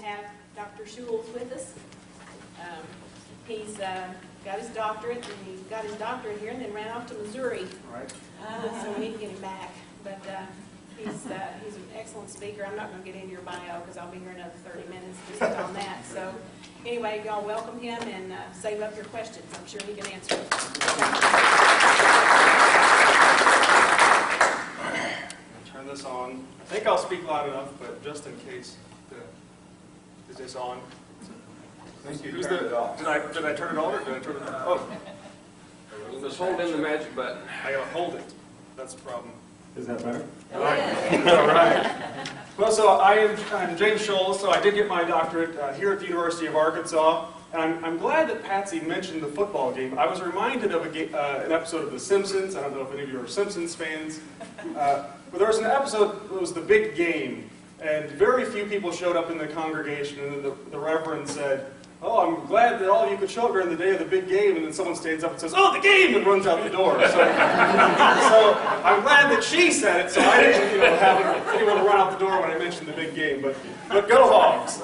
have Dr. Shuls with us. He's got his doctorate, and he got his doctorate here and then ran off to Missouri. Right. So we need to get him back. But he's an excellent speaker. I'm not going to get into your bio because I'll be here another 30 minutes just on that. So anyway, y'all welcome him and save up your questions. I'm sure he can answer them. Turn this on. I think I'll speak loud enough, but just in case. Is this on? Thank you. Did I turn it on or did I turn it on? Oh. Just hold in the magic button. I gotta hold it. That's the problem. Is that better? All right. All right. Well, so I'm James Shuls. So I did get my doctorate here at the University of Arkansas. And I'm glad that Patsy mentioned the football game. I was reminded of an episode of The Simpsons. I don't know if any of you are Simpsons fans. But there was an episode that was the big game. And very few people showed up in the congregation. And then the reverend said, "Oh, I'm glad that all of you could show up during the day of the big game." And then someone stands up and says, "Oh, the game!" and runs out the door. So I'm glad that she said it, so I didn't have anyone to run out the door when I mentioned the big game. But go Hogs!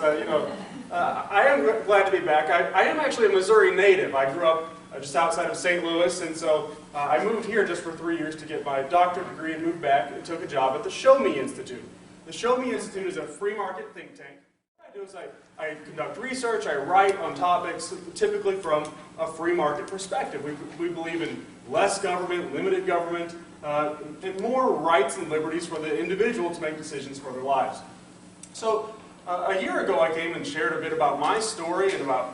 I am glad to be back. I am actually a Missouri native. I grew up just outside of St. Louis, and so I moved here just for 3 years to get my doctorate degree and moved back and took a job at the Show Me Institute. The Show Me Institute is a free market think tank. What I do is I conduct research, I write on topics typically from a free market perspective. We believe in less government, limited government, and more rights and liberties for the individual to make decisions for their lives. So a year ago I came and shared a bit about my story and about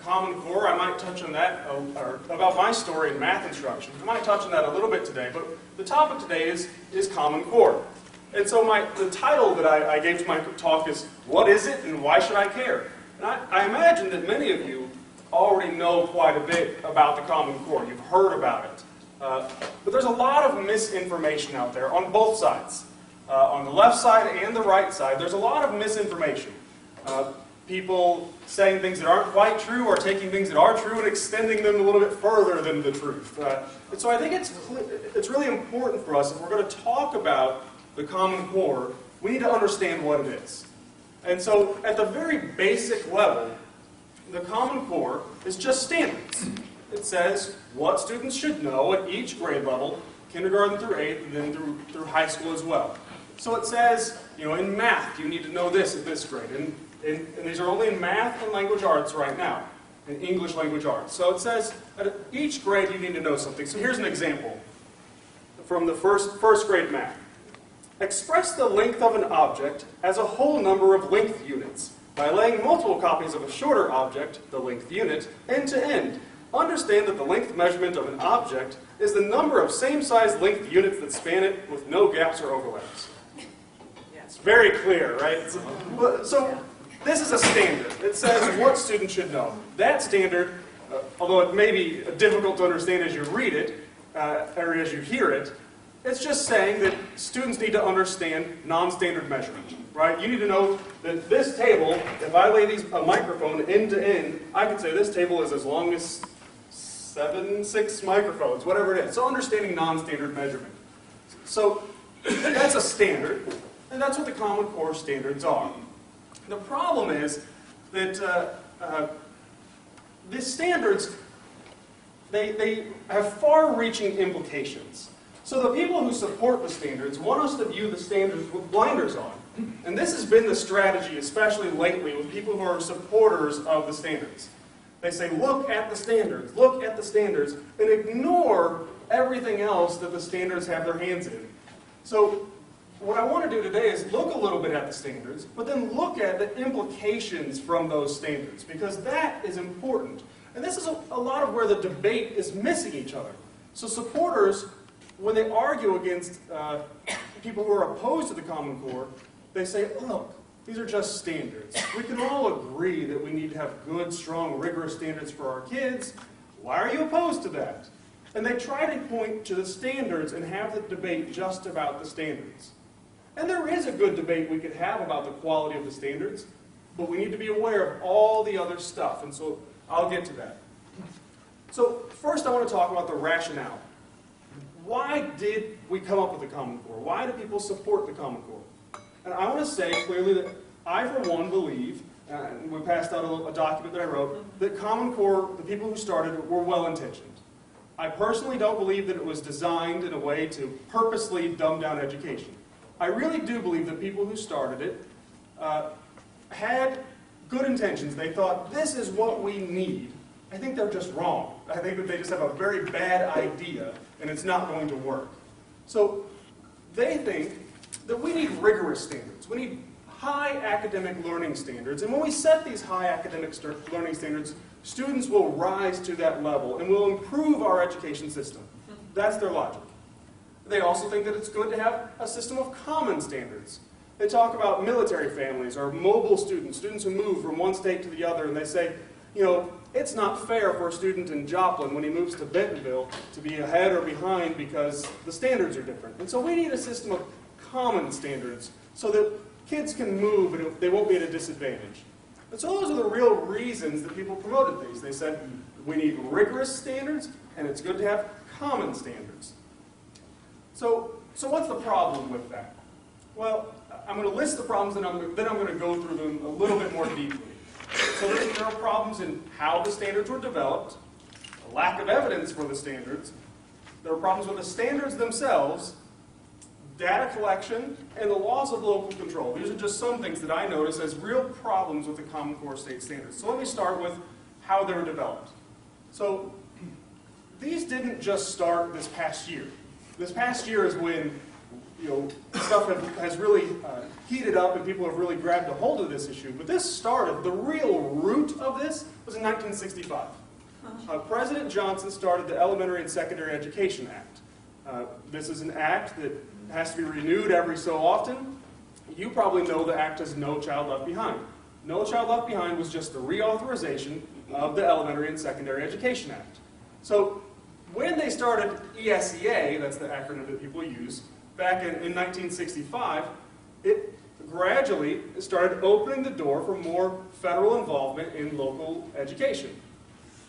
Common Core. I might touch on that, or about my story in math instruction. I might touch on that a little bit today, but the topic today is Common Core. And so the title that I gave to my talk is, "What is it and why should I care?" And I imagine that many of you already know quite a bit about the Common Core. You've heard about it. But there's a lot of misinformation out there on both sides. On the left side and the right side, there's a lot of misinformation. People saying things that aren't quite true or taking things that are true and extending them a little bit further than the truth. And so I think it's really important for us, if we're going to talk about the Common Core, we need to understand what it is. And so at the very basic level, the Common Core is just standards. It says what students should know at each grade level, kindergarten through 8th, and then through high school as well. So it says, in math, you need to know this at this grade. And these are only in math and language arts right now, in English language arts. So it says at each grade you need to know something. So here's an example from the first grade math. Express the length of an object as a whole number of length units by laying multiple copies of a shorter object, the length unit, end to end. Understand that the length measurement of an object is the number of same-sized length units that span it with no gaps or overlaps. Yeah, it's very clear, right? So this is a standard. It says what students should know. That standard, although it may be difficult to understand as you read it, or as you hear it, it's just saying that students need to understand non-standard measurement, right? You need to know that this table, if I lay a microphone end to end, I can say this table is as long as 6 microphones, whatever it is. So understanding non-standard measurement. So that's a standard, and that's what the Common Core standards are. The problem is that the standards, they have far-reaching implications. So the people who support the standards want us to view the standards with blinders on. And this has been the strategy, especially lately, with people who are supporters of the standards. They say, look at the standards, and ignore everything else that the standards have their hands in. So what I want to do today is look a little bit at the standards, but then look at the implications from those standards, because that is important. And this is a lot of where the debate is missing each other. So supporters, when they argue against people who are opposed to the Common Core, they say, look, these are just standards. We can all agree that we need to have good, strong, rigorous standards for our kids. Why are you opposed to that? And they try to point to the standards and have the debate just about the standards. And there is a good debate we could have about the quality of the standards, but we need to be aware of all the other stuff, and so I'll get to that. So first I want to talk about the rationale. Why did we come up with the Common Core? Why do people support the Common Core? And I want to say clearly that I, for one, believe we passed out a document that I wrote, that Common Core, the people who started it, were well-intentioned. I personally don't believe that it was designed in a way to purposely dumb down education. I really do believe that people who started it had good intentions. They thought, this is what we need. I think they're just wrong. I think that they just have a very bad idea, and it's not going to work. So they think that we need rigorous standards. We need high academic learning standards. And when we set these high academic learning standards, students will rise to that level and will improve our education system. That's their logic. They also think that it's good to have a system of common standards. They talk about military families or mobile students, students who move from one state to the other, and they say, you know, it's not fair for a student in Joplin when he moves to Bentonville to be ahead or behind because the standards are different. And so we need a system of common standards so that kids can move and they won't be at a disadvantage. And so those are the real reasons that people promoted these. They said we need rigorous standards and it's good to have common standards. So what's the problem with that? Well, I'm going to list the problems and then I'm going to go through them a little bit more deeply. So there are problems in how the standards were developed, a lack of evidence for the standards. There are problems with the standards themselves, data collection, and the laws of local control. These are just some things that I notice as real problems with the Common Core state standards. So let me start with how they were developed. So these didn't just start this past year. This past year is when stuff has really heated up and people have really grabbed a hold of this issue. But this started, the real root of this was in 1965. President Johnson started the Elementary and Secondary Education Act. This is an act that has to be renewed every so often. You probably know the act as No Child Left Behind. No Child Left Behind was just the reauthorization of the Elementary and Secondary Education Act. So when they started ESEA, that's the acronym that people use, back in 1965, it gradually started opening the door for more federal involvement in local education.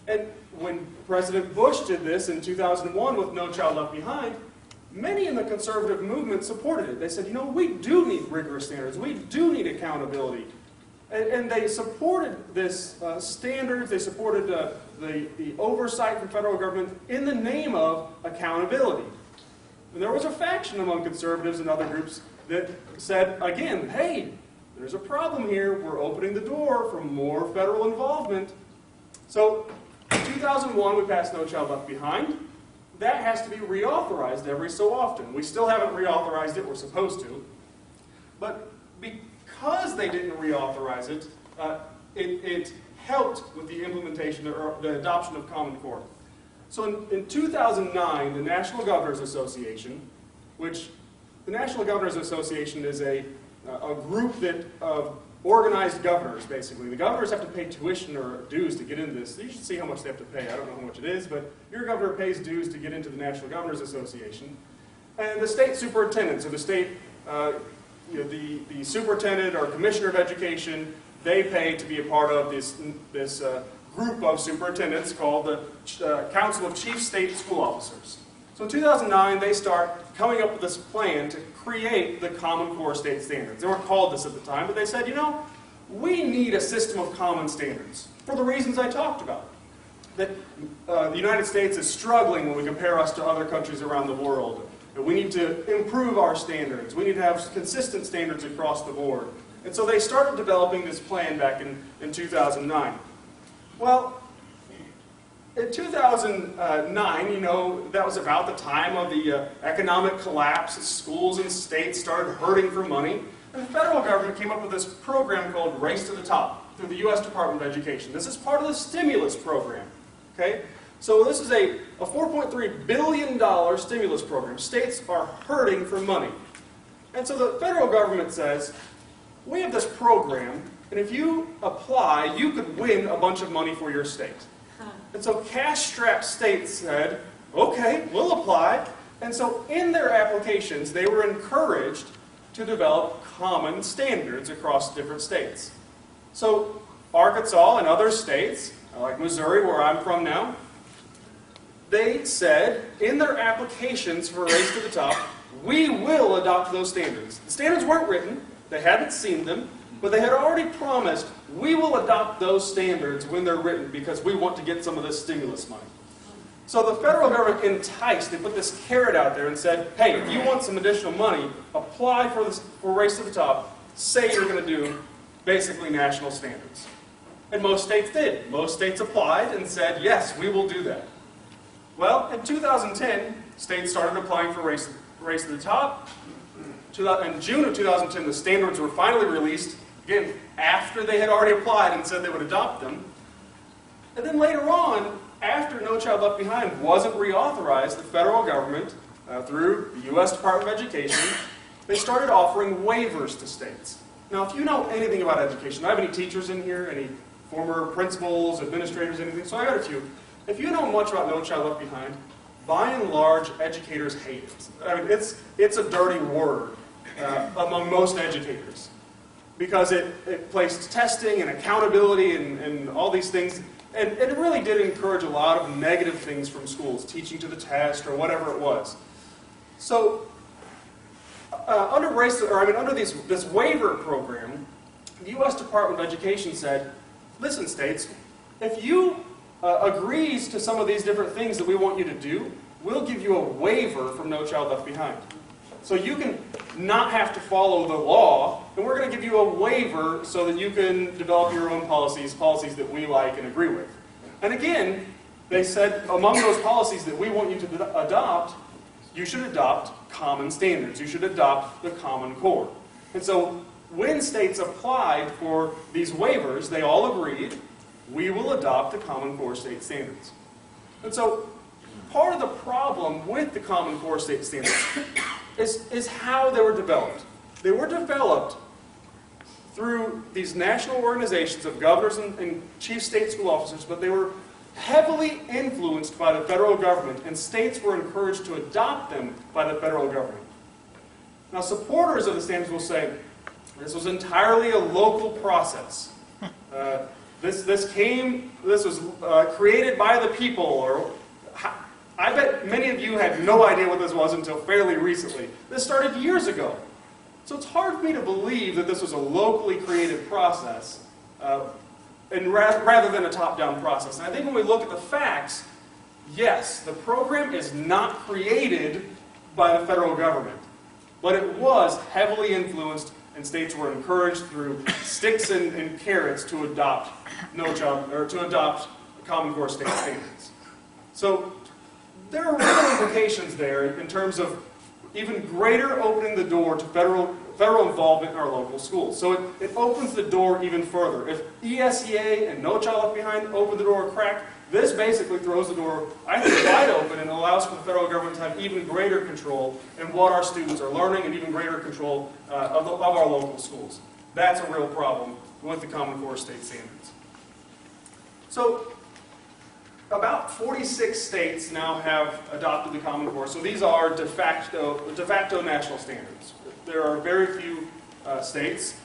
And when President Bush did this in 2001 with No Child Left Behind, many in the conservative movement supported it. They said, you know, we do need rigorous standards. We do need accountability. And they supported this standards. They supported the oversight from federal government in the name of accountability. And there was a faction among conservatives and other groups that said, again, hey, there's a problem here. We're opening the door for more federal involvement. So in 2001, we passed No Child Left Behind. That has to be reauthorized every so often. We still haven't reauthorized it. We're supposed to. But because they didn't reauthorize it, it helped with the implementation or the adoption of Common Core. So in 2009, the National Governors Association, which the National Governors Association is a group of organized governors, basically. The governors have to pay tuition or dues to get into this. You should see how much they have to pay. I don't know how much it is, but your governor pays dues to get into the National Governors Association. And the state superintendents, or the state, the superintendent or commissioner of education, they pay to be a part of this group of superintendents called the Council of Chief State School Officers. So in 2009, they start coming up with this plan to create the Common Core state standards. They weren't called this at the time, but they said, you know, we need a system of common standards for the reasons I talked about. That the United States is struggling when we compare us to other countries around the world. And we need to improve our standards. We need to have consistent standards across the board. And so they started developing this plan back in 2009. Well, in 2009, you know, that was about the time of the economic collapse. Schools and states started hurting for money. And the federal government came up with this program called Race to the Top through the U.S. Department of Education. This is part of the stimulus program. Okay? So this is a $4.3 billion stimulus program. States are hurting for money. And so the federal government says, we have this program, and if you apply, you could win a bunch of money for your state. And so cash-strapped states said, okay, we'll apply. And so in their applications, they were encouraged to develop common standards across different states. So Arkansas and other states, like Missouri, where I'm from now, they said in their applications for Race to the Top, we will adopt those standards. The standards weren't written. They hadn't seen them. But they had already promised, we will adopt those standards when they're written because we want to get some of this stimulus money. So the federal government enticed, they put this carrot out there and said, hey, if you want some additional money, apply for Race to the Top, say you're going to do basically national standards. And most states did. Most states applied and said, yes, we will do that. Well, in 2010, states started applying for Race to the Top. In June of 2010, the standards were finally released, again, after they had already applied and said they would adopt them. And then later on, after No Child Left Behind wasn't reauthorized, the federal government, through the U.S. Department of Education, they started offering waivers to states. Now, if you know anything about education, do I have any teachers in here, any former principals, administrators, anything? So I got a few. If you know much about No Child Left Behind, by and large, educators hate it. I mean, it's a dirty word among most educators because it placed testing and accountability and all these things. And it really did encourage a lot of negative things from schools, teaching to the test or whatever it was. So under this waiver program, the U.S. Department of Education said, listen, states, if you agrees to some of these different things that we want you to do, we'll give you a waiver from No Child Left Behind. So you can not have to follow the law, and we're going to give you a waiver so that you can develop your own policies that we like and agree with. And again, they said among those policies that we want you to adopt, you should adopt common standards. You should adopt the Common Core. And so when states applied for these waivers, they all agreed, we will adopt the Common Core state standards. And so part of the problem with the Common Core state standards is how they were developed. They were developed through these national organizations of governors and chief state school officers, but they were heavily influenced by the federal government, and states were encouraged to adopt them by the federal government. Now, supporters of the standards will say, this was entirely a local process. This was created by the people, or I bet many of you had no idea what this was until fairly recently. This started years ago. So it's hard for me to believe that this was a locally created process rather than a top-down process. And I think when we look at the facts, yes, the program is not created by the federal government, but it was heavily influenced, and states were encouraged through sticks and carrots to adopt Common Core state standards. So there are real implications there in terms of even greater opening the door to federal involvement in our local schools. So it opens the door even further. If ESEA and No Child Left Behind open the door a crack, this basically throws the door, I think, wide open and allows for the federal government to have even greater control in what our students are learning and even greater control of our local schools. That's a real problem with the Common Core state standards. So about 46 states now have adopted the Common Core. So these are de facto national standards. There are very few states,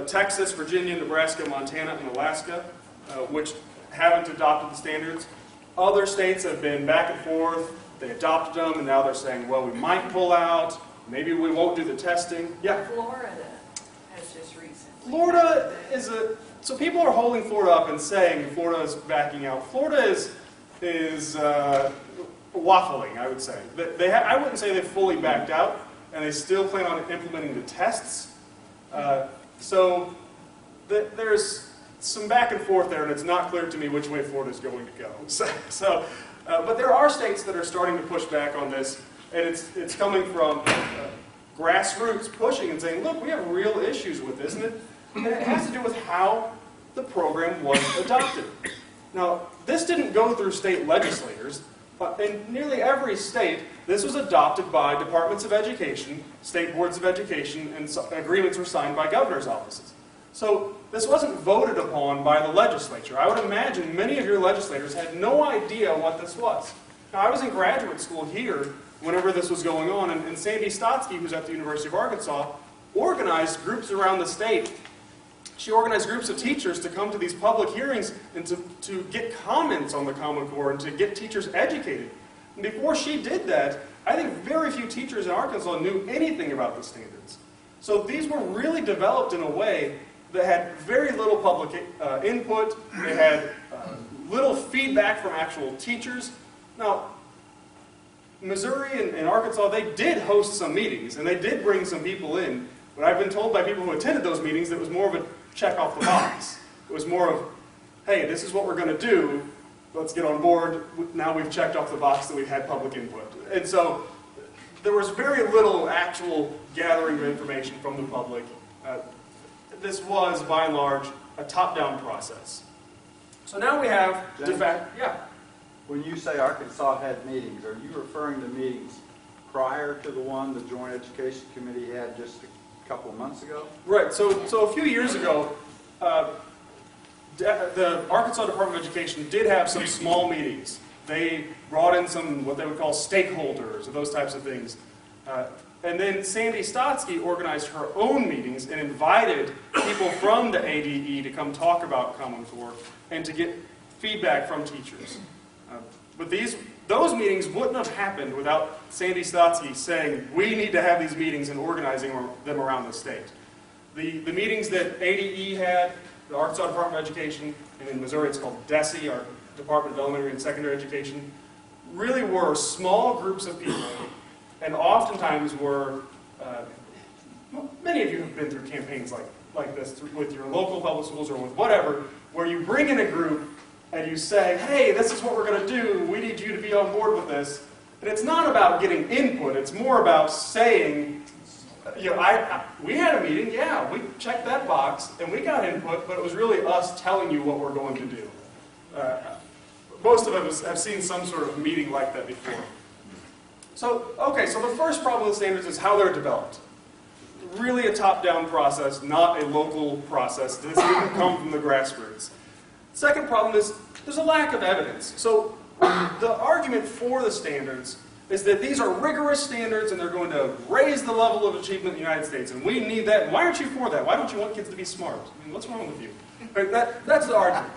Texas, Virginia, Nebraska, Montana, and Alaska, which haven't adopted the standards. Other states have been back and forth. They adopted them, and now they're saying, well, we might pull out. Maybe we won't do the testing. Yeah? Florida has just recently. Florida is so people are holding Florida up and saying Florida is backing out. Florida is waffling, I would say. I wouldn't say they've fully backed out, and they still plan on implementing the tests. So there's some back and forth there, and it's not clear to me which way Florida is going to go. But there are states that are starting to push back on this, and it's coming from grassroots pushing and saying, look, we have real issues with this, and it has to do with how the program was adopted. Now, this didn't go through state legislators, but in nearly every state, this was adopted by departments of education, state boards of education, and agreements were signed by governor's offices. So this wasn't voted upon by the legislature. I would imagine many of your legislators had no idea what this was. Now, I was in graduate school here whenever this was going on, and Sandy Stotsky, who's at the University of Arkansas, organized groups around the state. She organized groups of teachers to come to these public hearings and to get comments on the Common Core and to get teachers educated. And before she did that, I think very few teachers in Arkansas knew anything about the standards. So these were really developed in a way that had very little public input. They had little feedback from actual teachers. Now, Missouri and Arkansas, they did host some meetings, and they did bring some people in, but I've been told by people who attended those meetings that it was more of a check off the box. It was more of, hey, this is what we're going to do, let's get on board. Now we've checked off the box that we've had public input. And so there was very little actual gathering of information from the public. This was, by and large, a top-down process. So now we have, James? yeah. When you say Arkansas had meetings, are you referring to meetings prior to the one the Joint Education Committee had just a couple of months ago? Right, so a few years ago, the Arkansas Department of Education did have some small meetings. They brought in some, what they would call stakeholders, or those types of things. And then Sandy Stotsky organized her own meetings and invited people from the ADE to come talk about Common Core and to get feedback from teachers. But those meetings wouldn't have happened without Sandy Stotsky saying, we need to have these meetings and organizing them around the state. The meetings that ADE had, the Arkansas Department of Education, and in Missouri it's called DESE, our Department of Elementary and Secondary Education, really were small groups of people, and oftentimes were, many of you have been through campaigns like this with your local public schools or with whatever, where you bring in a group and you say, hey, this is what we're going to do, we need you to be on board with this. And it's not about getting input, it's more about saying, you know, we had a meeting, yeah, we checked that box, and we got input, but it was really us telling you what we're going to do. Most of us have seen some sort of meeting like that before. So, okay, so the first problem with standards is how they're developed. Really a top-down process, not a local process. This didn't come from the grassroots. Second problem is there's a lack of evidence. So the argument for the standards is that these are rigorous standards and they're going to raise the level of achievement in the United States, and we need that. Why aren't you for that? Why don't you want kids to be smart? I mean, what's wrong with you? Right, that's the argument.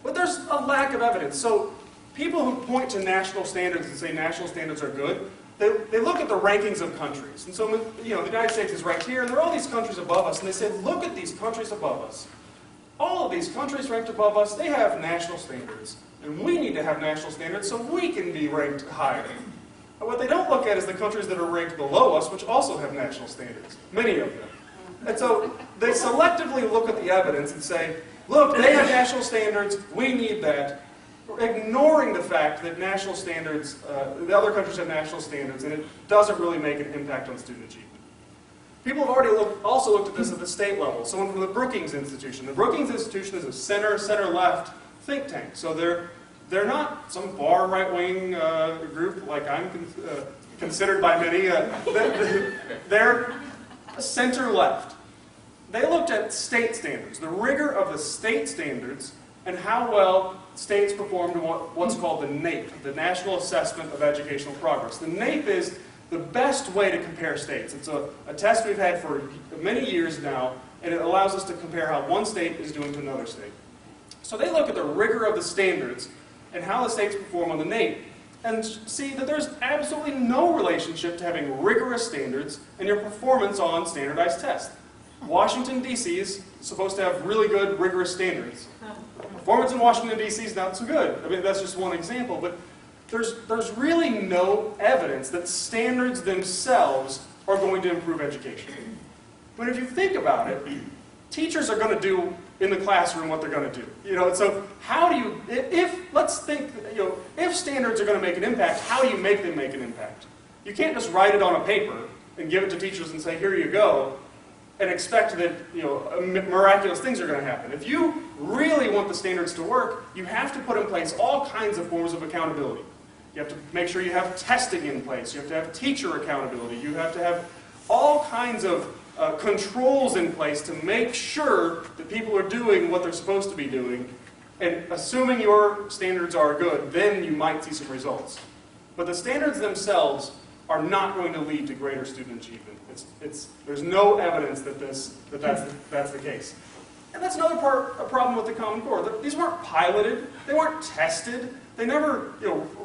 But there's a lack of evidence. So people who point to national standards and say national standards are good, they look at the rankings of countries. And so, you know, the United States is ranked here, and there are all these countries above us, and they say, look at these countries above us. All of these countries ranked above us, they have national standards. And we need to have national standards so we can be ranked higher. But what they don't look at is the countries that are ranked below us, which also have national standards, many of them. And so they selectively look at the evidence and say, look, they have national standards, we need that, ignoring the fact that national standards, the other countries have national standards, and it doesn't really make an impact on student achievement. People have already also looked at this at the state level. Someone from the Brookings Institution. The Brookings Institution is a center-left think tank. So they're not some far right-wing group like I'm considered by many. They're center-left. They looked at state standards, the rigor of the state standards, and how well states performed in what's called the NAEP, the National Assessment of Educational Progress. The NAEP is the best way to compare states. It's a test we've had for many years now, and it allows us to compare how one state is doing to another state. So they look at the rigor of the standards and how the states perform on the NAEP, and see that there's absolutely no relationship to having rigorous standards and your performance on standardized tests. Washington, D.C. is supposed to have really good, rigorous standards. Performance in Washington, D.C. is not so good. I mean, that's just one example, but there's really no evidence that standards themselves are going to improve education. But if you think about it, teachers are going to do in the classroom what they're going to do. You know, so how do you, let's think, you know, if standards are going to make an impact, how do you make them make an impact? You can't just write it on a paper and give it to teachers and say, here you go, and expect that, you know, miraculous things are going to happen. If you really want the standards to work, you have to put in place all kinds of forms of accountability. You have to make sure you have testing in place. You have to have teacher accountability. You have to have all kinds of controls in place to make sure that people are doing what they're supposed to be doing. And assuming your standards are good, then you might see some results. But the standards themselves are not going to lead to greater student achievement. There's no evidence that that's the case. And that's another problem with the Common Core. These weren't piloted. They weren't tested. They never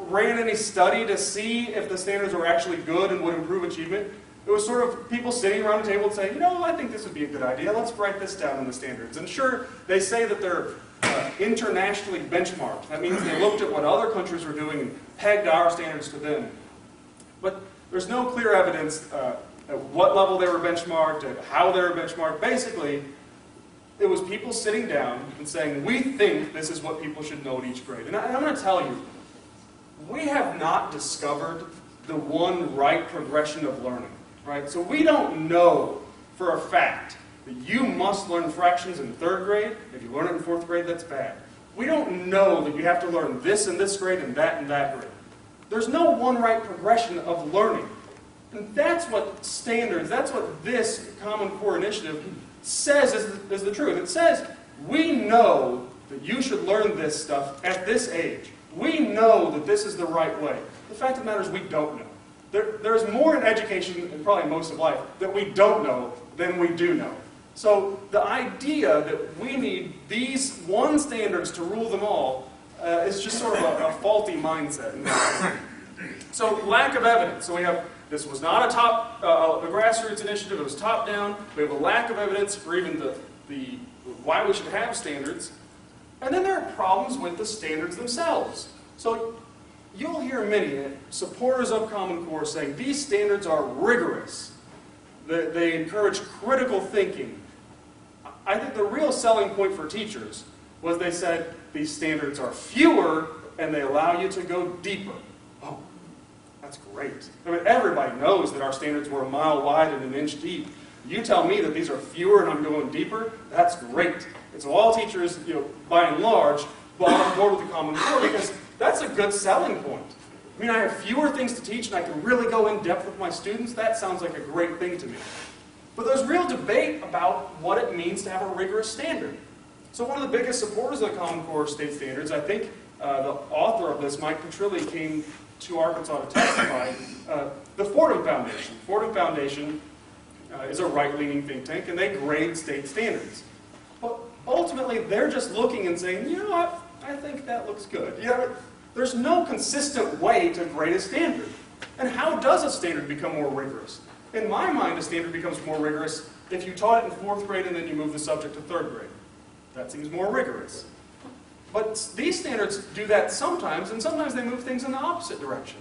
ran any study to see if the standards were actually good and would improve achievement. it was sort of people sitting around a table and saying, you know, I think this would be a good idea. Let's write this down in the standards. And sure, they say that they're internationally benchmarked. That means they looked at what other countries were doing and pegged our standards to them. But there's no clear evidence at what level they were benchmarked, at how they were benchmarked. Basically, it was people sitting down and saying, we think this is what people should know at each grade. And I'm going to tell you, we have not discovered the one right progression of learning. Right? So we don't know for a fact that you must learn fractions in 3rd grade. If you learn it in 4th grade, that's bad. We don't know that you have to learn this in this grade and that in that grade. There's no one right progression of learning. And that's what standards, that's what this Common Core initiative says is the truth. It says, we know that you should learn this stuff at this age. We know that this is the right way. The fact of the matter is we don't know. There's more in education, and probably most of life, that we don't know than we do know. So the idea that we need these one standards to rule them all is just sort of a faulty mindset. So lack of evidence. So we have, this was not a grassroots initiative, it was top-down. We have a lack of evidence for even the why we should have standards. And then there are problems with the standards themselves. So you'll hear many supporters of Common Core saying these standards are rigorous. They encourage critical thinking. I think the real selling point for teachers was they said these standards are fewer and they allow you to go deeper. Oh, that's great. I mean, everybody knows that our standards were a mile wide and an inch deep. You tell me that these are fewer and I'm going deeper, that's great. And so all teachers, by and large, bought on board with the Common Core because that's a good selling point. I mean, I have fewer things to teach and I can really go in depth with my students. That sounds like a great thing to me. But there's real debate about what it means to have a rigorous standard. So one of the biggest supporters of the Common Core state standards, I think the author of this, Mike Petrilli, came to Arkansas to testify, the Fordham Foundation. Fordham Foundation is a right-leaning think tank, and they grade state standards. But ultimately, they're just looking and saying, you know what, I think that looks good. There's no consistent way to grade a standard. And how does a standard become more rigorous? In my mind, a standard becomes more rigorous if you taught it in 4th grade and then you move the subject to 3rd grade. That seems more rigorous. But these standards do that sometimes, and sometimes they move things in the opposite direction.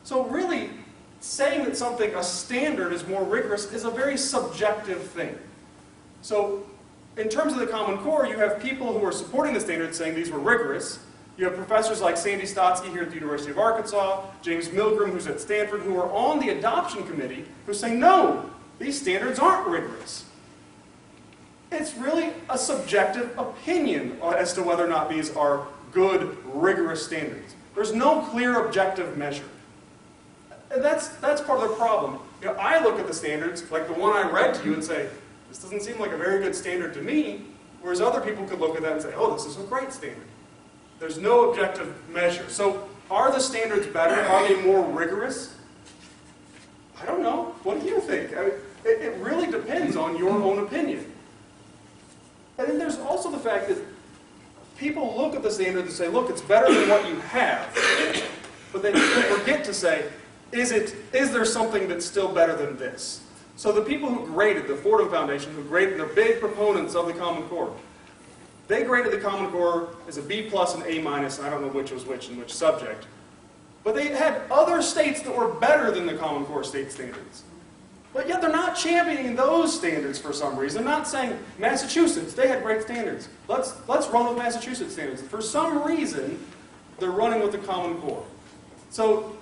So really, saying that a standard is more rigorous is a very subjective thing. So in terms of the Common Core, you have people who are supporting the standards saying these were rigorous. You have professors like Sandy Stotsky here at the University of Arkansas, James Milgram, who's at Stanford, who are on the adoption committee, who say, no, these standards aren't rigorous. It's really a subjective opinion as to whether or not these are good, rigorous standards. There's no clear objective measure. And that's part of the problem. I look at the standards, like the one I read to you, and say, this doesn't seem like a very good standard to me, whereas other people could look at that and say, oh, this is a great standard. There's no objective measure. So are the standards better? Are they more rigorous? I don't know. What do you think? I mean, it really depends on your own opinion. And then there's also the fact that people look at the standard and say, look, it's better than what you have. But then you forget to say, is there something that's still better than this? So the people who graded, the Fordham Foundation, who graded, they're big proponents of the Common Core. They graded the Common Core as a B+ and A-, and I don't know which was which in which subject. But they had other states that were better than the Common Core state standards. But yet they're not championing those standards for some reason. They're not saying, Massachusetts, they had great standards. Let's run with Massachusetts standards. For some reason, they're running with the Common Core. So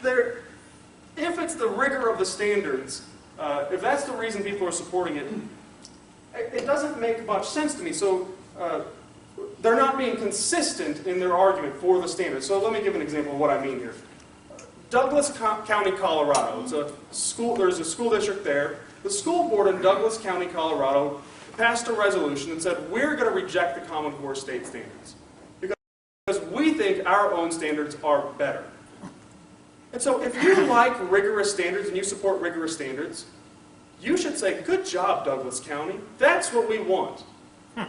if it's the rigor of the standards, if that's the reason people are supporting it, it doesn't make much sense to me. So they're not being consistent in their argument for the standards. So let me give an example of what I mean here. Douglas County, Colorado. There's a school district there. The school board in Douglas County, Colorado passed a resolution that said we're going to reject the Common Core state standards because we think our own standards are better. And so if you like rigorous standards and you support rigorous standards, you should say, good job, Douglas County. That's what we want.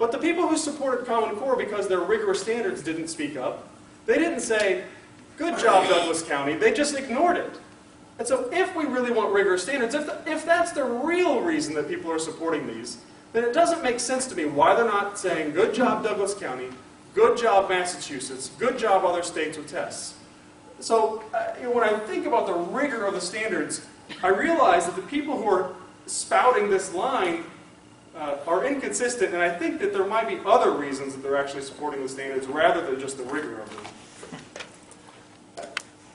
But the people who supported Common Core because their rigorous standards didn't speak up, they didn't say, good job, Douglas County. They just ignored it. And so if we really want rigorous standards, if that's the real reason that people are supporting these, then it doesn't make sense to me why they're not saying, good job Douglas County, good job Massachusetts, good job other states with tests. So when I think about the rigor of the standards, I realize that the people who are spouting this line are inconsistent, and I think that there might be other reasons that they're actually supporting the standards rather than just the rigor of them.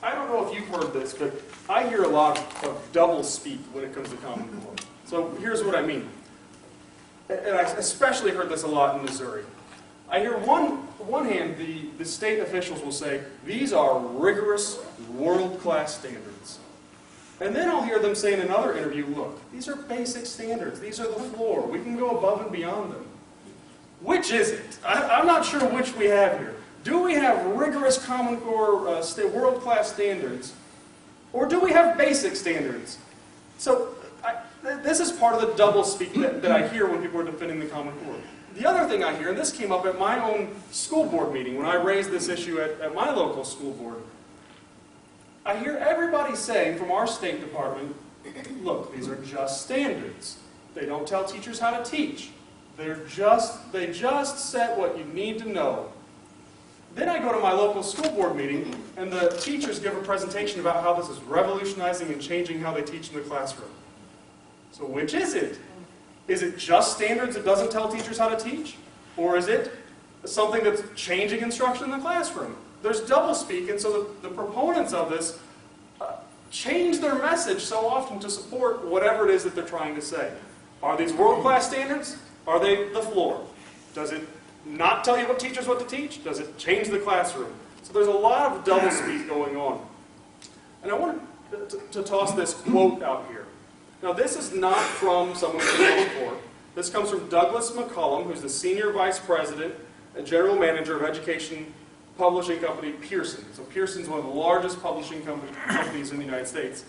I don't know if you've heard this, but I hear a lot of double speak when it comes to Common Core. So here's what I mean. And I especially heard this a lot in Missouri. I hear on one hand, the state officials will say, these are rigorous, world-class standards. And then I'll hear them say in another interview, look, these are basic standards. These are the floor. We can go above and beyond them. Which is it? I'm not sure which we have here. Do we have rigorous Common Core world-class standards? Or do we have basic standards? So this is part of the double speak that I hear when people are defending the Common Core. The other thing I hear, and this came up at my own school board meeting when I raised this issue at my local school board, I hear everybody saying from our State Department, look, these are just standards. They don't tell teachers how to teach. They just set what you need to know. Then I go to my local school board meeting, and the teachers give a presentation about how this is revolutionizing and changing how they teach in the classroom. So which is it? Is it just standards that doesn't tell teachers how to teach? Or is it something that's changing instruction in the classroom? There's doublespeak, and so the proponents of this change their message so often to support whatever it is that they're trying to say. Are these world-class standards? Are they the floor? Does it not tell you what teachers what to teach? Does it change the classroom? So there's a lot of doublespeak going on. And I want to toss this quote out here. Now this is not from someone from the Core. This comes from Douglas McCullum, who's the Senior Vice President and General Manager of Education Publishing Company Pearson. So Pearson's one of the largest publishing companies in the United States.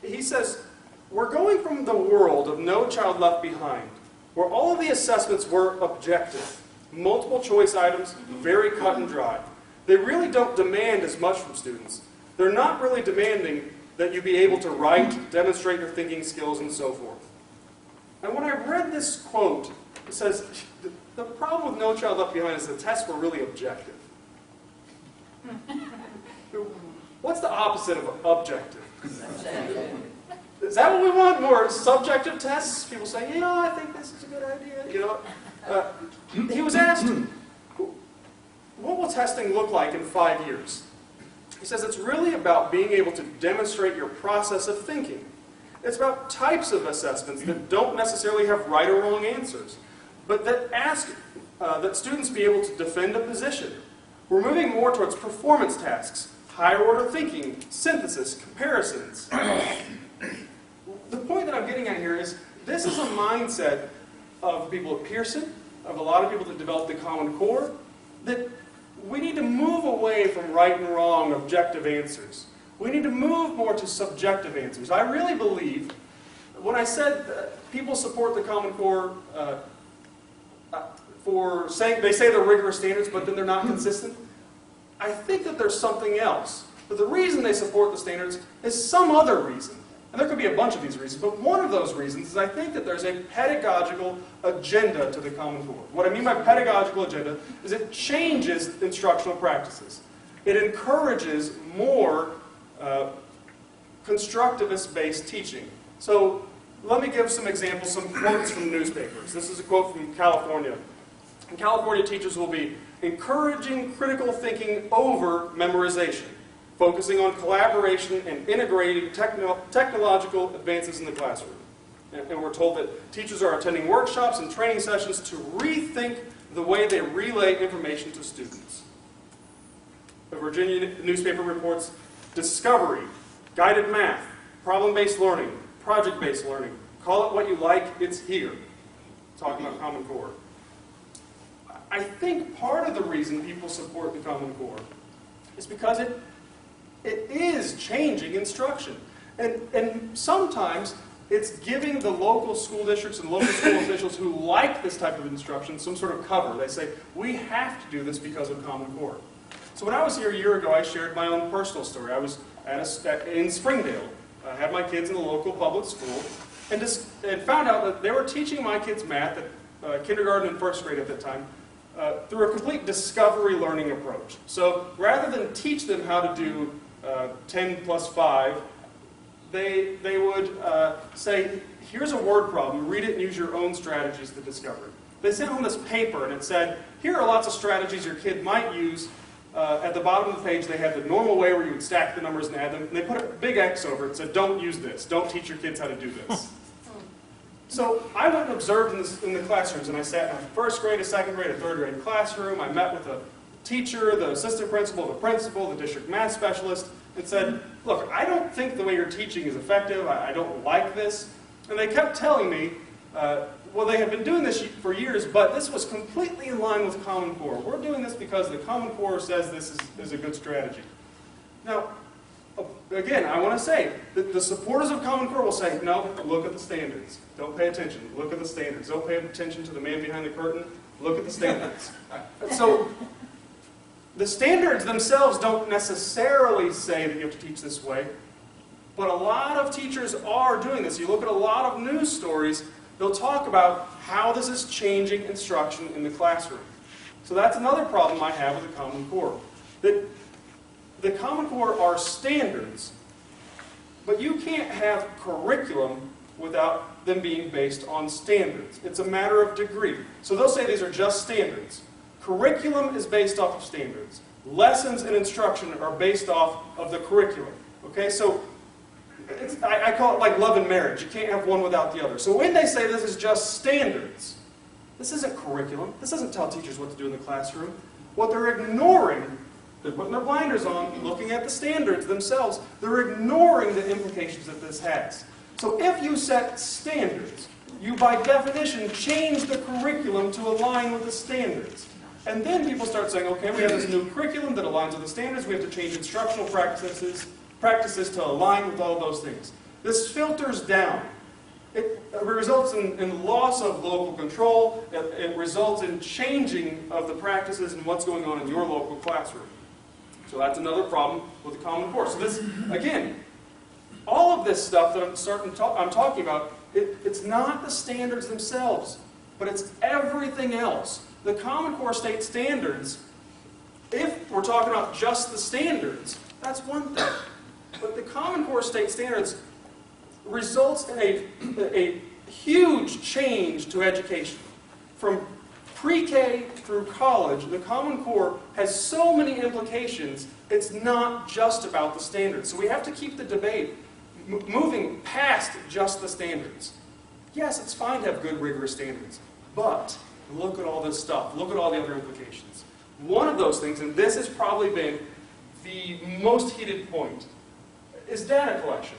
He says, we're going from the world of No Child Left Behind, where all of the assessments were objective, multiple choice items, very cut and dry. They really don't demand as much from students. They're not really demanding that you be able to write, demonstrate your thinking skills, and so forth. And when I read this quote, it says, the problem with No Child Left Behind is the tests were really objective. What's the opposite of objective? Is that what we want? More subjective tests? People say, you know, I think this is a good idea. You know, he was asked, what will testing look like in 5 years? He says it's really about being able to demonstrate your process of thinking. It's about types of assessments that don't necessarily have right or wrong answers, but that ask that students be able to defend a position. We're moving more towards performance tasks, higher order thinking, synthesis, comparisons. The point that I'm getting at here is this is a mindset of people at Pearson, of a lot of people that developed the Common Core, that we need to move away from right and wrong objective answers. We need to move more to subjective answers. I really believe, when I said people support the Common Core for saying, they say they're rigorous standards, but then they're not consistent, I think that there's something else. But the reason they support the standards is some other reason. And there could be a bunch of these reasons, but one of those reasons is I think that there's a pedagogical agenda to the Common Core. What I mean by pedagogical agenda is it changes instructional practices. It encourages more constructivist-based teaching. So let me give some examples, some quotes from newspapers. This is a quote from California. In California, teachers will be encouraging critical thinking over memorization, focusing on collaboration and integrating technological advances in the classroom. And we're told that teachers are attending workshops and training sessions to rethink the way they relay information to students. The Virginia newspaper reports discovery, guided math, problem-based learning, project-based learning. Call it what you like, it's here. Talking about Common Core. I think part of the reason people support the Common Core is because it is changing instruction. And sometimes it's giving the local school districts and local school officials who like this type of instruction some sort of cover. They say, we have to do this because of Common Core. So when I was here a year ago, I shared my own personal story. I was in Springdale. I had my kids in the local public school, and found out that they were teaching my kids math at kindergarten and first grade at that time through a complete discovery learning approach. So rather than teach them how to do 10 plus 5, they would say, here's a word problem, read it and use your own strategies to discover it. They sent home this paper and it said, here are lots of strategies your kid might use. At the bottom of the page they had the normal way where you would stack the numbers and add them, and they put a big X over it and said, don't use this, don't teach your kids how to do this. So I went and observed in the classrooms, and I sat in a first grade, a second grade, a third grade classroom. I met with a teacher, the assistant principal, the district math specialist, and said, look, I don't think the way you're teaching is effective. I don't like this. And they kept telling me, well, they had been doing this for years, but this was completely in line with Common Core. We're doing this because the Common Core says this is a good strategy. Now, again, I want to say that the supporters of Common Core will say, no, look at the standards. Don't pay attention. Look at the standards. Don't pay attention to the man behind the curtain. Look at the standards. So the standards themselves don't necessarily say that you have to teach this way, but a lot of teachers are doing this. You look at a lot of news stories, they'll talk about how this is changing instruction in the classroom. So that's another problem I have with the Common Core. That the Common Core are standards, but you can't have curriculum without them being based on standards. It's a matter of degree. So they'll say these are just standards. Curriculum is based off of standards. Lessons and instruction are based off of the curriculum. Okay, so I call it like love and marriage. You can't have one without the other. So when they say this is just standards, this isn't curriculum. This doesn't tell teachers what to do in the classroom. What they're ignoring, they're putting their blinders on, looking at the standards themselves. They're ignoring the implications that this has. So if you set standards, you by definition change the curriculum to align with the standards. And then people start saying, okay, we have this new curriculum that aligns with the standards. We have to change instructional practices to align with all those things. This filters down. It results in loss of local control. It results in changing of the practices and what's going on in your local classroom. So that's another problem with the Common Core. So this, again, all of this stuff that I'm talking about, it's not the standards themselves, but it's everything else. The Common Core state standards, if we're talking about just the standards, that's one thing. But the Common Core state standards results in a huge change to education. From pre-K through college, the Common Core has so many implications, it's not just about the standards. So we have to keep the debate moving past just the standards. Yes, it's fine to have good, rigorous standards, but look at all this stuff. Look at all the other implications. One of those things, and this has probably been the most heated point, is data collection.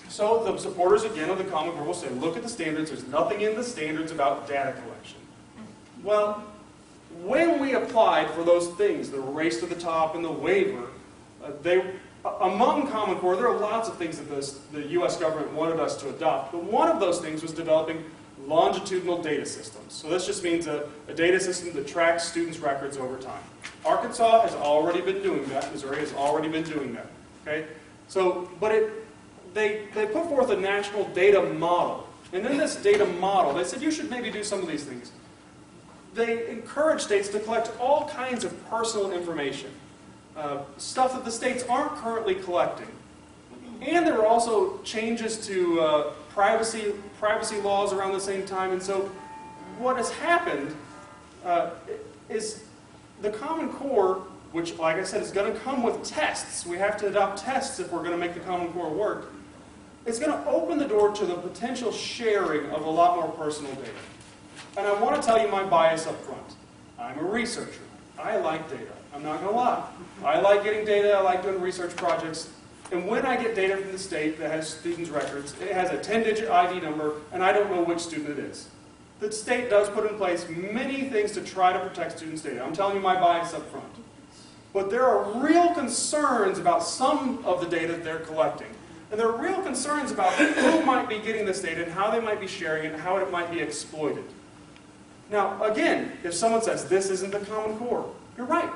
So the supporters, again, of the Common Core will say, look at the standards. There's nothing in the standards about data collection. Well, when we applied for those things, the race to the top and the waiver, among Common Core, there are lots of things that the U.S. government wanted us to adopt. But one of those things was developing longitudinal data systems. So this just means a data system that tracks students' records over time. Arkansas has already been doing that. Missouri has already been doing that. Okay? So, but they put forth a national data model. And in this data model, they said you should maybe do some of these things. They encourage states to collect all kinds of personal information, stuff that the states aren't currently collecting. And there were also changes to privacy laws around the same time. And so what has happened is the Common Core, which, like I said, is going to come with tests. We have to adopt tests if we're going to make the Common Core work. It's going to open the door to the potential sharing of a lot more personal data. And I want to tell you my bias up front. I'm a researcher. I like data. I'm not going to lie. I like getting data. I like doing research projects. And when I get data from the state that has students' records, it has a 10-digit ID number, and I don't know which student it is. The state does put in place many things to try to protect students' data. I'm telling you my bias up front. But there are real concerns about some of the data that they're collecting. And there are real concerns about who might be getting this data and how they might be sharing it and how it might be exploited. Now, again, if someone says this isn't the Common Core, you're right.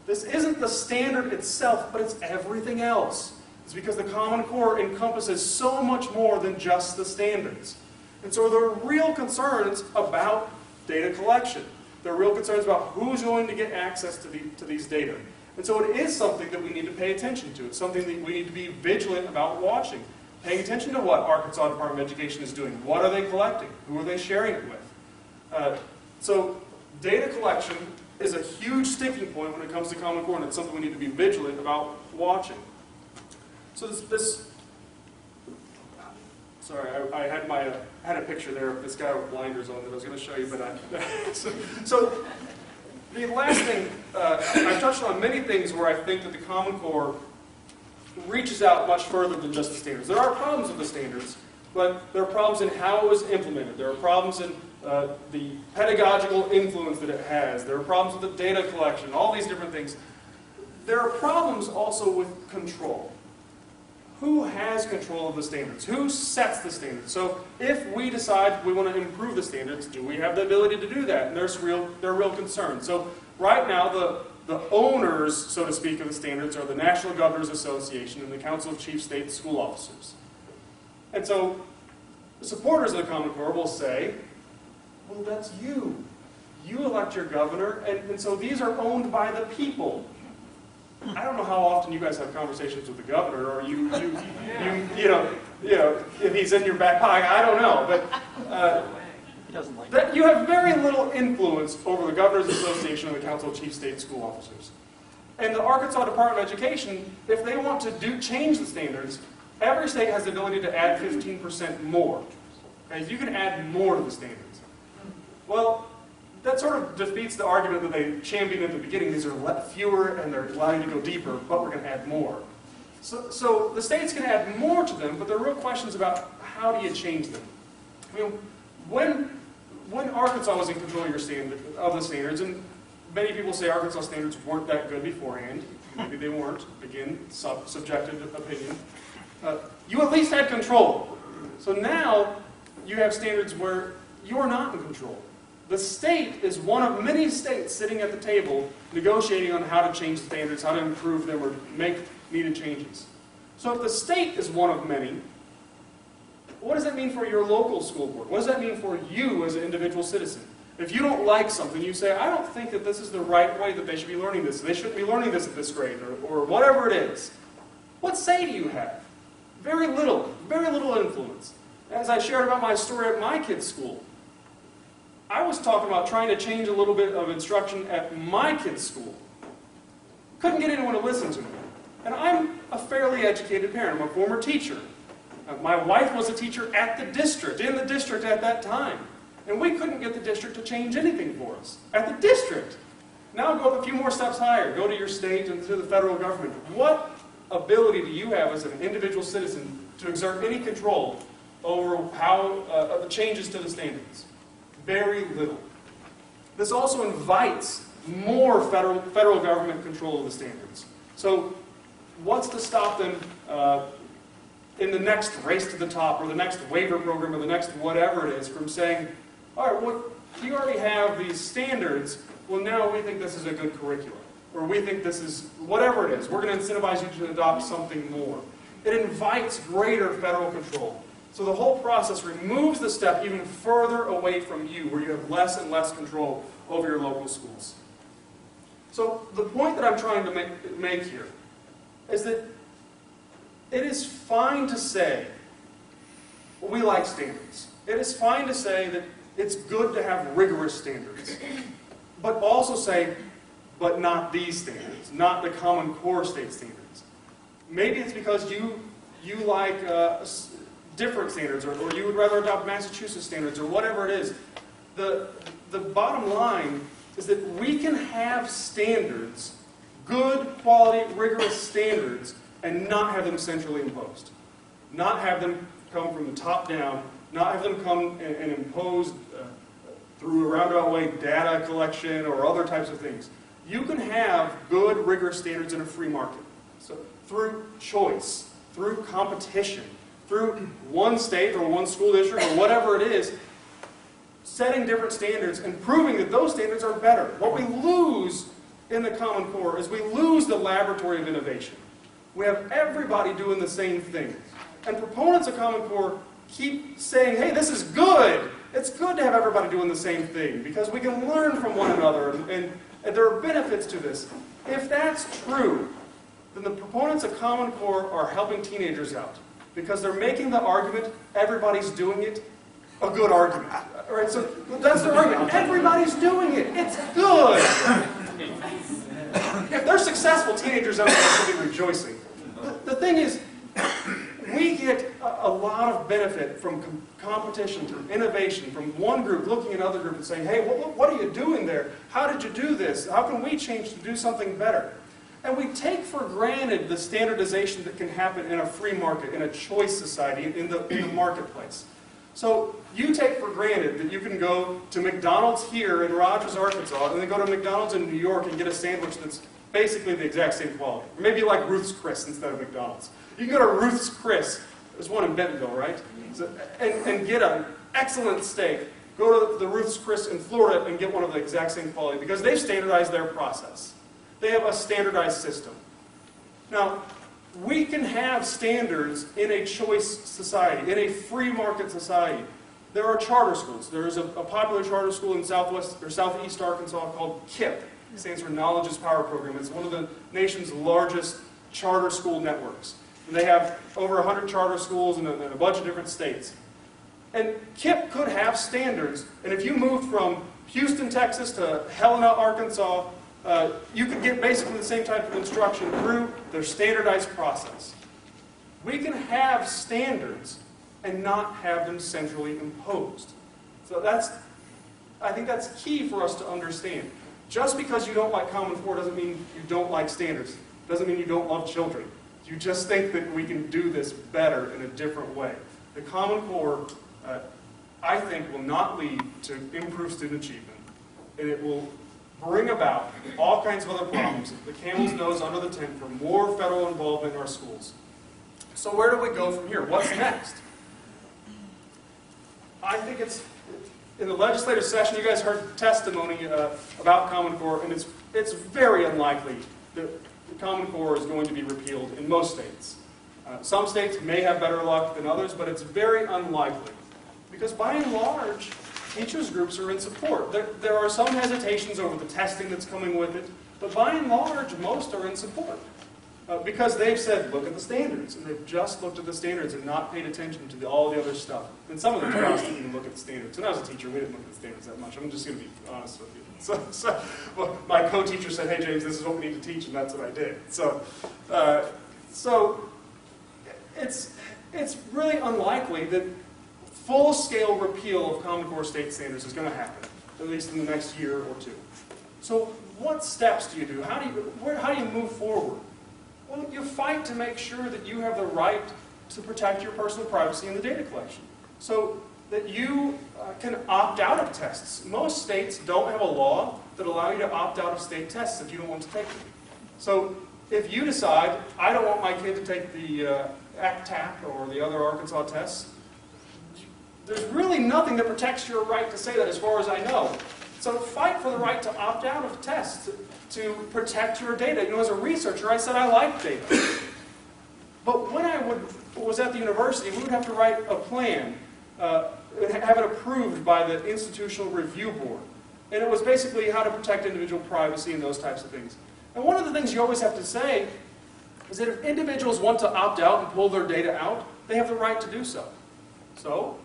This isn't the standard itself, but it's everything else. It's because the Common Core encompasses so much more than just the standards. And so there are real concerns about data collection. There are real concerns about who's going to get access to these data. And so it is something that we need to pay attention to. It's something that we need to be vigilant about watching. Paying attention to what Arkansas Department of Education is doing. What are they collecting? Who are they sharing it with? So data collection is a huge sticking point when it comes to Common Core, and it's something we need to be vigilant about watching. So sorry, I had a picture there of this guy with blinders on that I was going to show you, but so the last thing, I've touched on many things where I think that the Common Core reaches out much further than just the standards. There are problems with the standards, but there are problems in how it was implemented. There are problems in the pedagogical influence that it has. There are problems with the data collection, all these different things. There are problems also with control. Who has control of the standards? Who sets the standards? So if we decide we want to improve the standards, do we have the ability to do that? And there are real concerns. So right now, the owners, so to speak, of the standards are the National Governors Association and the Council of Chief State School Officers. And so the supporters of the Common Core will say, well, that's you. You elect your governor, and so these are owned by the people. I don't know how often you guys have conversations with the governor, or you know, if he's in your back pocket, I don't know, but He doesn't like that you have very little influence over the Governor's Association and the Council of Chief State School Officers. And the Arkansas Department of Education, if they want to change the standards, every state has the ability to add 15% more. Okay, so you can add more to the standards. Well, that sort of defeats the argument that they championed at the beginning. These are fewer and they're allowing you to go deeper, but we're going to add more. So the states can add more to them, but there are real questions about how do you change them. I mean, when Arkansas was in control of the standards, and many people say Arkansas standards weren't that good beforehand. Maybe they weren't. Again, subjective opinion. You at least had control. So now you have standards where you're not in control. The state is one of many states sitting at the table negotiating on how to change the standards, how to improve them, or make needed changes. So if the state is one of many, what does that mean for your local school board? What does that mean for you as an individual citizen? If you don't like something, you say, I don't think that this is the right way that they should be learning this. They shouldn't be learning this at this grade, or whatever it is. What say do you have? Very little influence. As I shared about my story at my kid's school, I was talking about trying to change a little bit of instruction at my kid's school. Couldn't get anyone to listen to me. And I'm a fairly educated parent. I'm a former teacher. My wife was a teacher at the district, in the district at that time. And we couldn't get the district to change anything for us. At the district. Now go a few more steps higher. Go to your state and to the federal government. What ability do you have as an individual citizen to exert any control over how the changes to the standards? Very little. This also invites more federal government control of the standards. So what's to stop them in the next race to the top, or the next waiver program, or the next whatever it is, from saying, all right, well, you already have these standards, well, now we think this is a good curriculum, or we think this is whatever it is. We're going to incentivize you to adopt something more. It invites greater federal control. So the whole process removes the step even further away from you, where you have less and less control over your local schools. So the point that I'm trying to make here is that it is fine to say, well, we like standards. It is fine to say that it's good to have rigorous standards. But also say, but not these standards, not the Common Core state standards. Maybe it's because you like different standards, or you would rather adopt Massachusetts standards, or whatever it is. The bottom line is that we can have standards, good, quality, rigorous standards, and not have them centrally imposed. Not have them come from the top down, not have them come and imposed through a roundabout way data collection or other types of things. You can have good, rigorous standards in a free market. So through choice, through competition, through one state or one school district or whatever it is, setting different standards and proving that those standards are better. What we lose in the Common Core is we lose the laboratory of innovation. We have everybody doing the same thing. And proponents of Common Core keep saying, hey, this is good. It's good to have everybody doing the same thing because we can learn from one another and there are benefits to this. If that's true, then the proponents of Common Core are helping teenagers out because they're making the argument, everybody's doing it, a good argument. All right, so that's the argument. Everybody's doing it. It's good. If they're successful, teenagers out there should be rejoicing. The thing is, we get a lot of benefit from competition, from innovation, from one group looking at another group and saying, hey, what are you doing there? How did you do this? How can we change to do something better? And we take for granted the standardization that can happen in a free market, in a choice society, in the marketplace. So you take for granted that you can go to McDonald's here in Rogers, Arkansas, and then go to McDonald's in New York and get a sandwich that's basically the exact same quality. Or maybe you like Ruth's Chris instead of McDonald's. You can go to Ruth's Chris, there's one in Bentonville, right? And get an excellent steak. Go to the Ruth's Chris in Florida and get one of the exact same quality because they've standardized their process. They have a standardized system. Now, we can have standards in a choice society, in a free market society. There are charter schools. There is a popular charter school in southeast Arkansas called KIPP. It stands for Knowledge is Power Program. It's one of the nation's largest charter school networks. And they have over 100 charter schools in a bunch of different states. And KIPP could have standards. And if you moved from Houston, Texas to Helena, Arkansas, you could get basically the same type of instruction through their standardized process. We can have standards and not have them centrally imposed. So I think that's key for us to understand. Just because you don't like Common Core doesn't mean you don't like standards. Doesn't mean you don't love children. You just think that we can do this better in a different way. The Common Core, I think, will not lead to improved student achievement. And it will bring about all kinds of other problems. The camel's nose under the tent for more federal involvement in our schools. So where do we go from here? What's next? I think it's, in the legislative session, you guys heard testimony about Common Core, and it's very unlikely that the Common Core is going to be repealed in most states. Some states may have better luck than others, but it's very unlikely. Because by and large, teachers' groups are in support. There are some hesitations over the testing that's coming with it, but by and large, most are in support. Because they've said, look at the standards, and they've just looked at the standards and not paid attention to all the other stuff. And some of them didn't even look at the standards. When I was a teacher, we didn't look at the standards that much. I'm just going to be honest with you. Well, my co-teacher said, hey, James, this is what we need to teach, and that's what I did. So it's really unlikely that full-scale repeal of Common Core state standards is going to happen, at least in the next year or two. So what steps do you do? How do you move forward? Well, you fight to make sure that you have the right to protect your personal privacy in the data collection, so that you can opt out of tests. Most states don't have a law that allow you to opt out of state tests if you don't want to take them. So if you decide, I don't want my kid to take the ACT-TAP or the other Arkansas tests, there's really nothing that protects your right to say that as far as I know. So fight for the right to opt out of tests, to protect your data. You know, as a researcher, I said I like data. But when I was at the university, we would have to write a plan, have it approved by the Institutional Review Board. And it was basically how to protect individual privacy and those types of things. And one of the things you always have to say is that if individuals want to opt out and pull their data out, they have the right to do so. So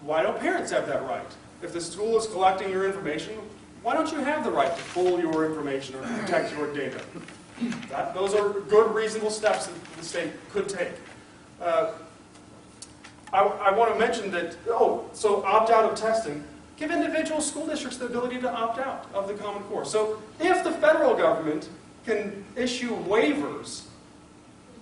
why don't parents have that right? If the school is collecting your information, why don't you have the right to pull your information or protect your data? Those are good, reasonable steps that the state could take. I want to mention that, so opt out of testing. Give individual school districts the ability to opt out of the Common Core. So if the federal government can issue waivers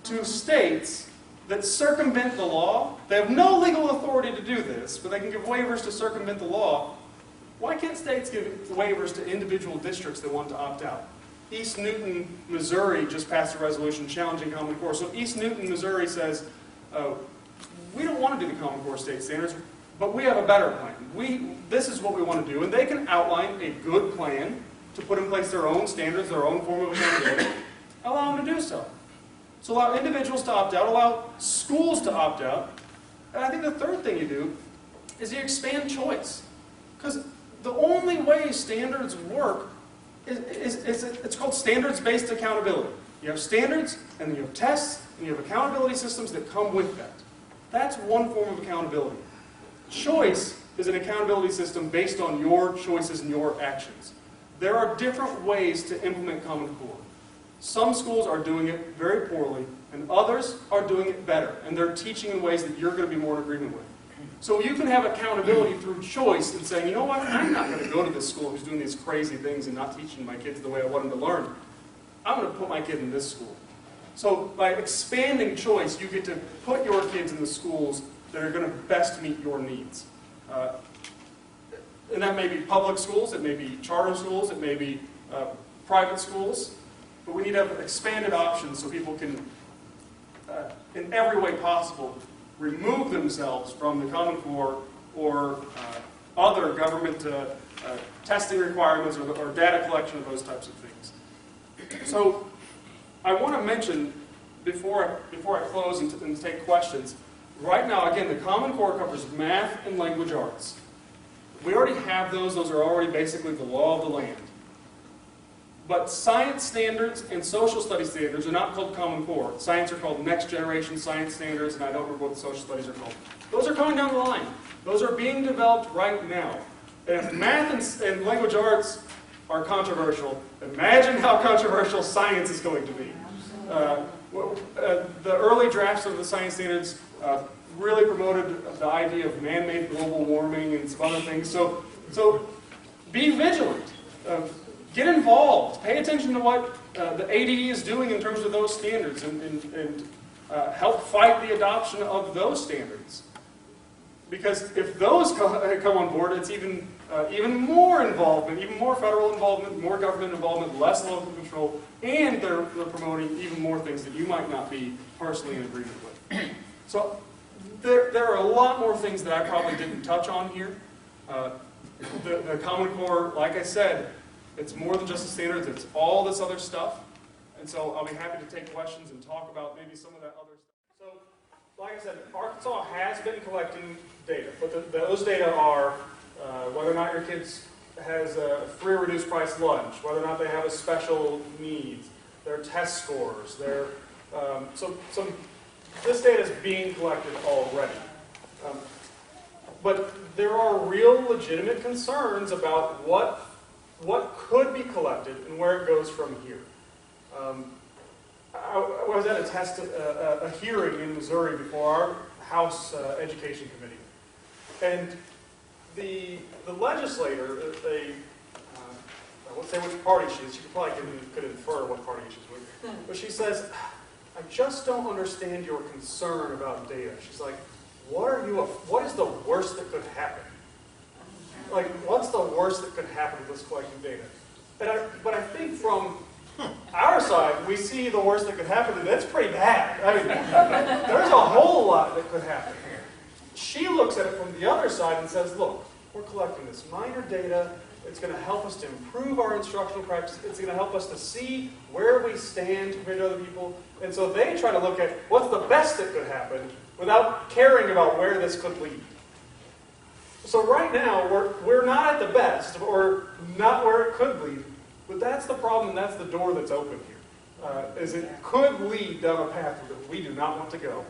to states that circumvent the law, they have no legal authority to do this, but they can give waivers to circumvent the law, why can't states give waivers to individual districts that want to opt out? East Newton, Missouri just passed a resolution challenging Common Core. So East Newton, Missouri says, we don't want to do the Common Core state standards, but we have a better plan. This is what we want to do. And they can outline a good plan to put in place their own standards, their own form of accountability, allow them to do so. So allow individuals to opt out, allow schools to opt out. And I think the third thing you do is you expand choice. Because the only way standards work is it's called standards-based accountability. You have standards, and you have tests, and you have accountability systems that come with that. That's one form of accountability. Choice is an accountability system based on your choices and your actions. There are different ways to implement Common Core. Some schools are doing it very poorly, and others are doing it better, and they're teaching in ways that you're going to be more in agreement with. So you can have accountability through choice and saying, you know what, I'm not going to go to this school who's doing these crazy things and not teaching my kids the way I want them to learn. I'm going to put my kid in this school. So by expanding choice, you get to put your kids in the schools that are going to best meet your needs. And that may be public schools, it may be charter schools, it may be private schools. But we need to have expanded options so people can, in every way possible, remove themselves from the Common Core or other government testing requirements or data collection of those types of things. So I want to mention, before I close and take questions, right now, again, the Common Core covers math and language arts. We already have those. Those are already basically the law of the land. But science standards and social studies standards are not called Common Core. Science are called Next Generation Science Standards, and I don't remember what the social studies are called. Those are coming down the line. Those are being developed right now. And if math and language arts are controversial, imagine how controversial science is going to be. The early drafts of the science standards really promoted the idea of man-made global warming and some other things. So be vigilant. Get involved. Pay attention to what the ADE is doing in terms of those standards and help fight the adoption of those standards. Because if those come on board, it's even more involvement, even more federal involvement, more government involvement, less local control, and they're promoting even more things that you might not be personally in agreement with. So there are a lot more things that I probably didn't touch on here. The Common Core, like I said, it's more than just the standards, it's all this other stuff. And so I'll be happy to take questions and talk about maybe some of that other stuff. So, like I said, Arkansas has been collecting data, but those data are whether or not your kids has a free or reduced price lunch, whether or not they have a special needs, their test scores, so this data is being collected already. But there are real legitimate concerns about what could be collected and where it goes from here. I was at a hearing in Missouri before our House Education Committee, and the legislator, I won't say which party she is. She probably could infer what party she's with, but she says, "I just don't understand your concern about data." She's like, "What is the worst that could happen? Like, what's the worst that could happen with us collecting data?" But I think from our side, we see the worst that could happen, and that's pretty bad. I mean, there's a whole lot that could happen. She looks at it from the other side and says, look, we're collecting this minor data. It's going to help us to improve our instructional practice. It's going to help us to see where we stand compared to other people. And so they try to look at what's the best that could happen without caring about where this could lead. So right now, we're not at the best, or not where it could lead, but that's the problem, that's the door that's open here, is it could lead down a path that we do not want to go.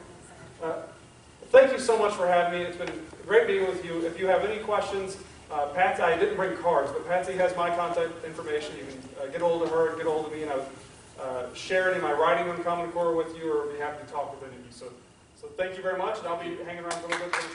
Thank you so much for having me. It's been great being with you. If you have any questions, Patsy, I didn't bring cards, but Patsy has my contact information. You can get hold of her, get hold of me, and I'll share any of my writing on Common Core with you, or be happy to talk with any of you. So thank you very much, and I'll be hanging around for a little bit.